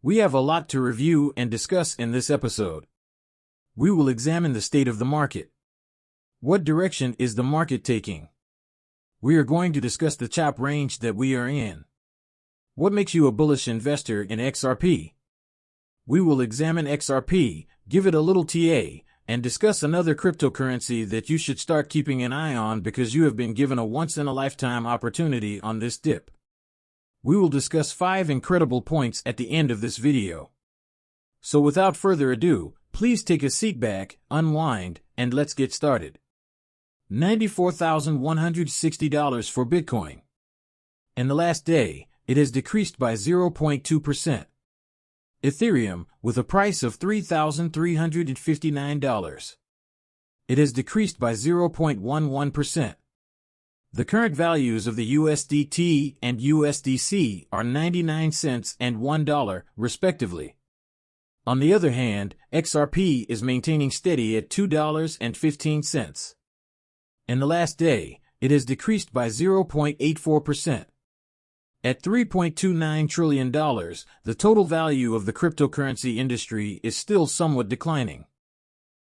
We have a lot to review and discuss in this episode. We will examine the state of the market. What direction is the market taking? We are going to discuss the chop range that we are in. What makes you a bullish investor in XRP? We will examine XRP, give it a little TA, and discuss another cryptocurrency that you should start keeping an eye on because you have been given a once-in-a-lifetime opportunity on this dip. We will discuss 5 incredible points at the end of this video. So without further ado, please take a seat back, unwind, and let's get started. $94,160 for Bitcoin. In the last day, it has decreased by 0.2%. Ethereum, with a price of $3,359. It has decreased by 0.11%. The current values of the USDT and USDC are 99 cents and $1, respectively. On the other hand, XRP is maintaining steady at $2.15. In the last day, it has decreased by 0.84%. At $3.29 trillion, the total value of the cryptocurrency industry is still somewhat declining.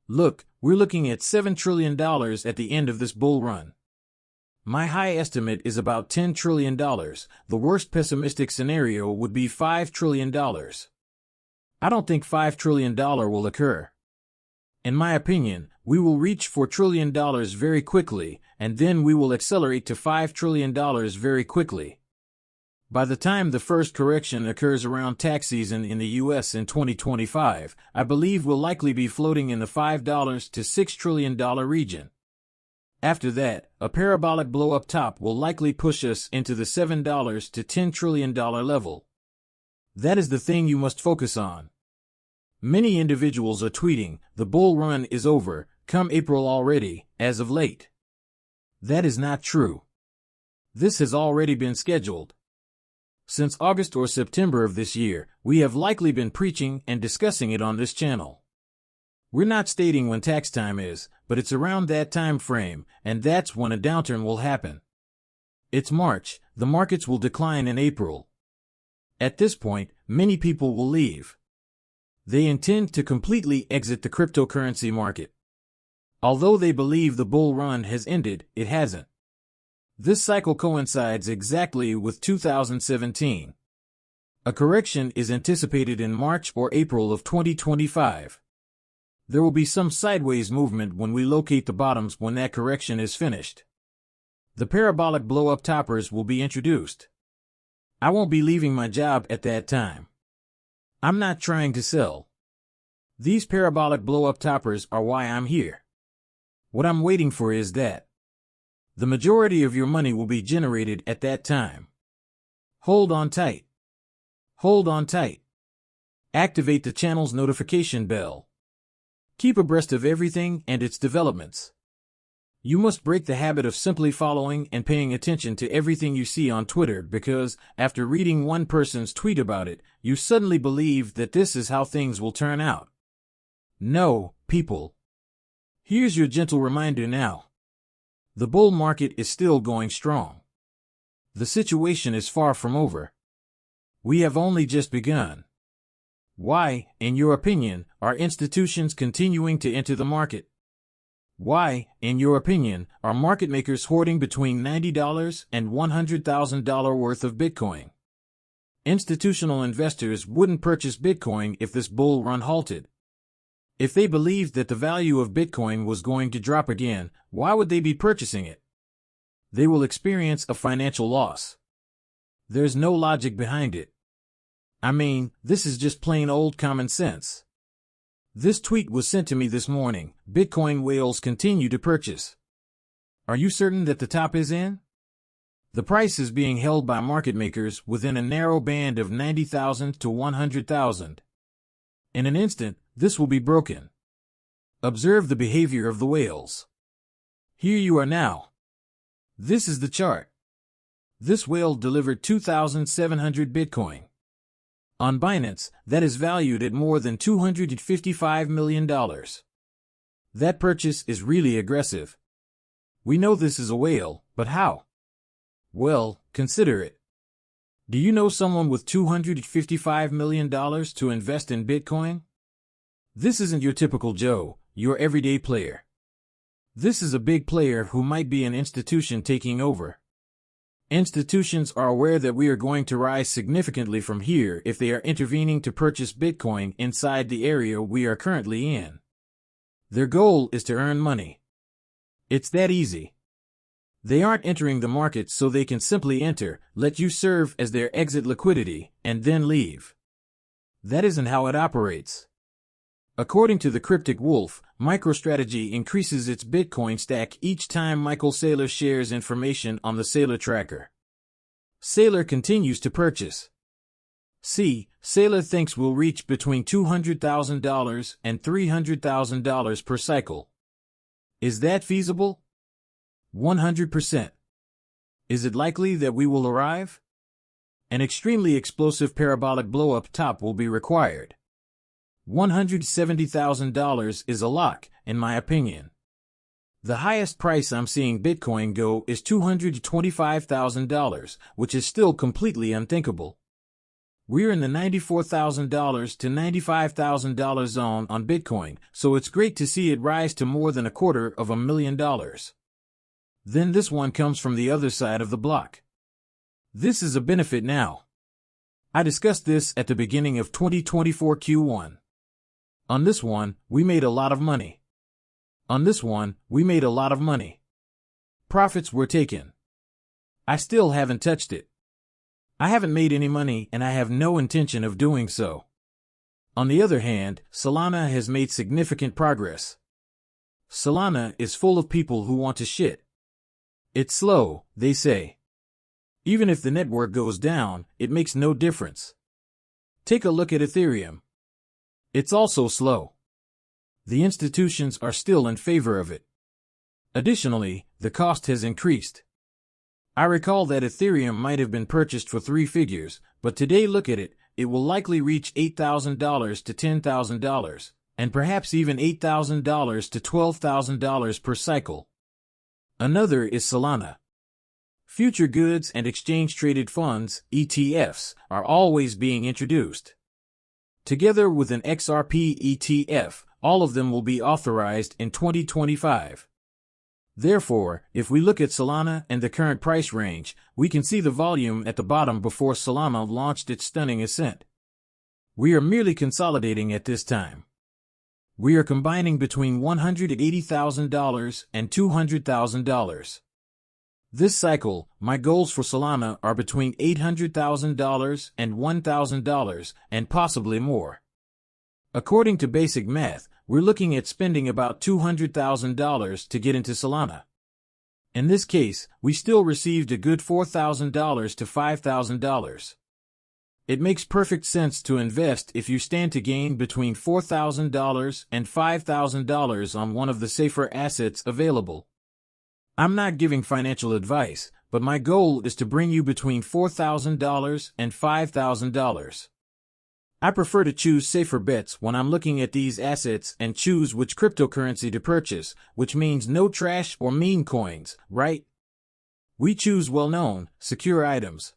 Look, we're looking at $7 trillion at the end of this bull run. My high estimate is about $10 trillion. The worst pessimistic scenario would be $5 trillion. I don't think $5 trillion will occur. In my opinion, we will reach $4 trillion very quickly, and then we will accelerate to $5 trillion very quickly. By the time the first correction occurs around tax season in the US in 2025, I believe we'll likely be floating in the $5 to $6 trillion region. After that, a parabolic blow up top will likely push us into the $7 to $10 trillion level. That is the thing you must focus on. Many individuals are tweeting, the bull run is over, come April already, as of late. That is not true. This has already been scheduled. Since August or September of this year, we have likely been preaching and discussing it on this channel. We're not stating when tax time is, but it's around that time frame, and that's when a downturn will happen. It's March, the markets will decline in April. At this point, many people will leave. They intend to completely exit the cryptocurrency market. Although they believe the bull run has ended, it hasn't. This cycle coincides exactly with 2017. A correction is anticipated in March or April of 2025. There will be some sideways movement when we locate the bottoms when that correction is finished. The parabolic blow-up toppers will be introduced. I won't be leaving my job at that time. I'm not trying to sell. These parabolic blow-up toppers are why I'm here. What I'm waiting for is that the majority of your money will be generated at that time. Hold on tight. Hold on tight. Activate the channel's notification bell. Keep abreast of everything and its developments. You must break the habit of simply following and paying attention to everything you see on Twitter because, after reading one person's tweet about it, you suddenly believe that this is how things will turn out. No, people. Here's your gentle reminder now. The bull market is still going strong. The situation is far from over. We have only just begun. Why, in your opinion, are institutions continuing to enter the market? Why, in your opinion, are market makers hoarding between $90 and $100,000 worth of Bitcoin? Institutional investors wouldn't purchase Bitcoin if this bull run halted. If they believed that the value of Bitcoin was going to drop again, why would they be purchasing it? They will experience a financial loss. There's no logic behind it. I mean, this is just plain old common sense. This tweet was sent to me this morning. Bitcoin whales continue to purchase. Are you certain that the top is in? The price is being held by market makers within a narrow band of 90,000 to 100,000. In an instant, this will be broken. Observe the behavior of the whales. Here you are now. This is the chart. This whale delivered 2,700 Bitcoin. On Binance, that is valued at more than $255 million. That purchase is really aggressive. We know this is a whale, but how? Well, consider it. Do you know someone with $255 million to invest in Bitcoin? This isn't your typical Joe, your everyday player. This is a big player who might be an institution taking over. Institutions are aware that we are going to rise significantly from here if they are intervening to purchase Bitcoin inside the area we are currently in. Their goal is to earn money. It's that easy. They aren't entering the market so they can simply enter, let you serve as their exit liquidity, and then leave. That isn't how it operates. According to the cryptic wolf, MicroStrategy increases its Bitcoin stack each time Michael Saylor shares information on the Saylor tracker. Saylor continues to purchase. See, Saylor thinks we'll reach between $200,000 and $300,000 per cycle. Is that feasible? 100%. Is it likely that we will arrive? An extremely explosive parabolic blow-up top will be required. $170,000 is a lock, in my opinion. The highest price I'm seeing Bitcoin go is $225,000, which is still completely unthinkable. We're in the $94,000 to $95,000 zone on Bitcoin, so it's great to see it rise to more than $250,000. Then this one comes from the other side of the block. This is a benefit now. I discussed this at the beginning of 2024 Q1. On this one, we made a lot of money. On this one, we made a lot of money. Profits were taken. I still haven't touched it. I haven't made any money and I have no intention of doing so. On the other hand, Solana has made significant progress. Solana is full of people who want to shit. It's slow, they say. Even if the network goes down, it makes no difference. Take a look at Ethereum. It's also slow. The institutions are still in favor of it. Additionally, the cost has increased. I recall that Ethereum might have been purchased for 3 figures, but today look at it, it will likely reach $8,000 to $10,000, and perhaps even $8,000 to $12,000 per cycle. Another is Solana. Future goods and exchange-traded funds, ETFs, are always being introduced. Together with an XRP ETF, all of them will be authorized in 2025. Therefore, if we look at Solana and the current price range, we can see the volume at the bottom before Solana launched its stunning ascent. We are merely consolidating at this time. We are combining between $180,000 and $200,000. This cycle, my goals for Solana are between $800,000 and $1,000, and possibly more. According to basic math, we're looking at spending about $200,000 to get into Solana. In this case, we still received a good $4,000 to $5,000. It makes perfect sense to invest if you stand to gain between $4,000 and $5,000 on one of the safer assets available. I'm not giving financial advice, but my goal is to bring you between $4,000 and $5,000. I prefer to choose safer bets when I'm looking at these assets and choose which cryptocurrency to purchase, which means no trash or meme coins, right? We choose well-known, secure items.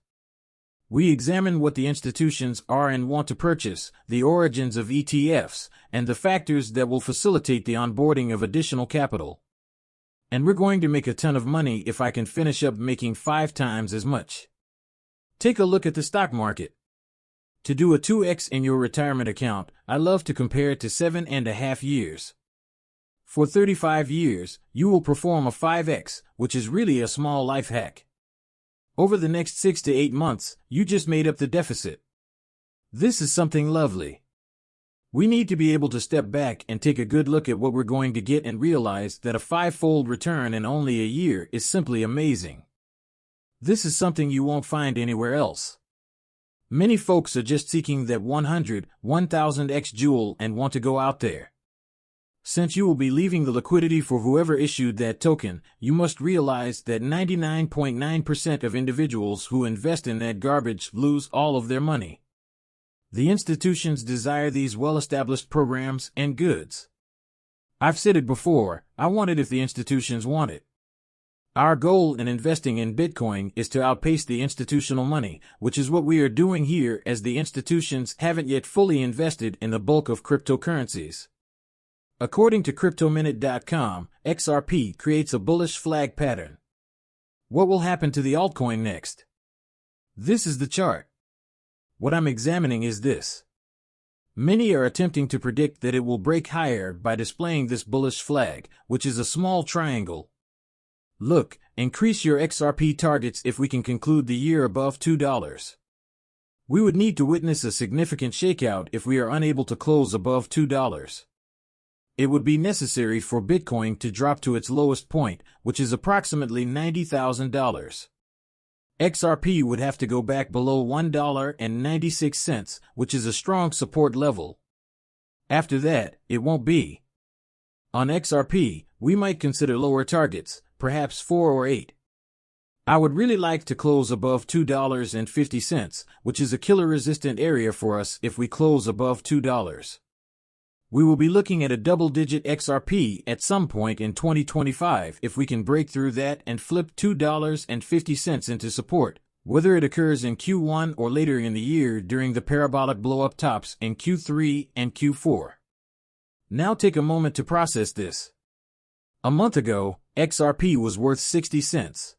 We examine what the institutions are and want to purchase, the origins of ETFs, and the factors that will facilitate the onboarding of additional capital. And we're going to make a ton of money if I can finish up making 5 times as much. Take a look at the stock market. To do a 2x in your retirement account, I love to compare it to 7.5 years. For 35 years, you will perform a 5x, which is really a small life hack. Over the next 6 to 8 months, you just made up the deficit. This is something lovely. We need to be able to step back and take a good look at what we're going to get and realize that a 5-fold return in only a year is simply amazing. This is something you won't find anywhere else. Many folks are just seeking that 100, 1000x jewel and want to go out there. Since you will be leaving the liquidity for whoever issued that token, you must realize that 99.9% of individuals who invest in that garbage lose all of their money. The institutions desire these well-established programs and goods. I've said it before, I want it if the institutions want it. Our goal in investing in Bitcoin is to outpace the institutional money, which is what we are doing here, as the institutions haven't yet fully invested in the bulk of cryptocurrencies. According to CryptoMinute.com, XRP creates a bullish flag pattern. What will happen to the altcoin next? This is the chart. What I'm examining is this. Many are attempting to predict that it will break higher by displaying this bullish flag, which is a small triangle. Look, increase your XRP targets if we can conclude the year above $2. We would need to witness a significant shakeout if we are unable to close above $2. It would be necessary for Bitcoin to drop to its lowest point, which is approximately $90,000. XRP would have to go back below $1.96, which is a strong support level. After that, it won't be. On XRP, we might consider lower targets, perhaps 4 or 8. I would really like to close above $2.50, which is a killer resistant area for us if we close above $2. We will be looking at a double-digit XRP at some point in 2025 if we can break through that and flip $2.50 into support, whether it occurs in Q1 or later in the year during the parabolic blow-up tops in Q3 and Q4. Now take a moment to process this. A month ago, XRP was worth 60 cents.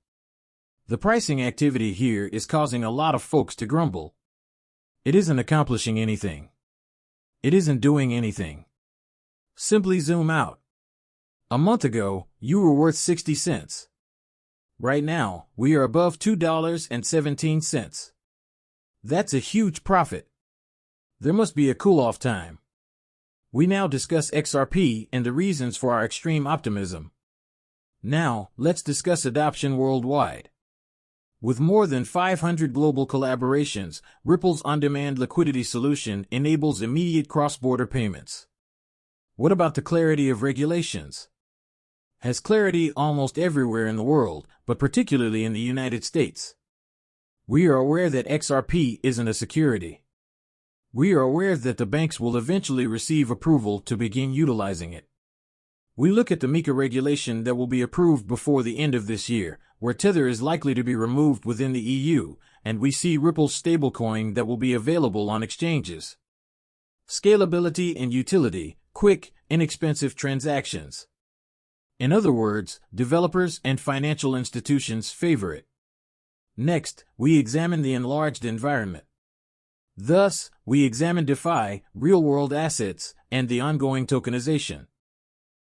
The pricing activity here is causing a lot of folks to grumble. It isn't accomplishing anything. It isn't doing anything. Simply zoom out. A month ago, you were worth 60 cents. Right now, we are above $2.17. That's a huge profit. There must be a cool-off time. We now discuss XRP and the reasons for our extreme optimism. Now, let's discuss adoption worldwide. With more than 500 global collaborations, Ripple's on-demand liquidity solution enables immediate cross-border payments. What about the clarity of regulations? Has clarity almost everywhere in the world, but particularly in the United States. We are aware that XRP isn't a security. We are aware that the banks will eventually receive approval to begin utilizing it. We look at the MiCA regulation that will be approved before the end of this year, where Tether is likely to be removed within the EU, and we see Ripple's stablecoin that will be available on exchanges. Scalability and utility, quick, inexpensive transactions. In other words, developers and financial institutions favor it. Next, we examine the enlarged environment. Thus, we examine DeFi, real-world assets, and the ongoing tokenization.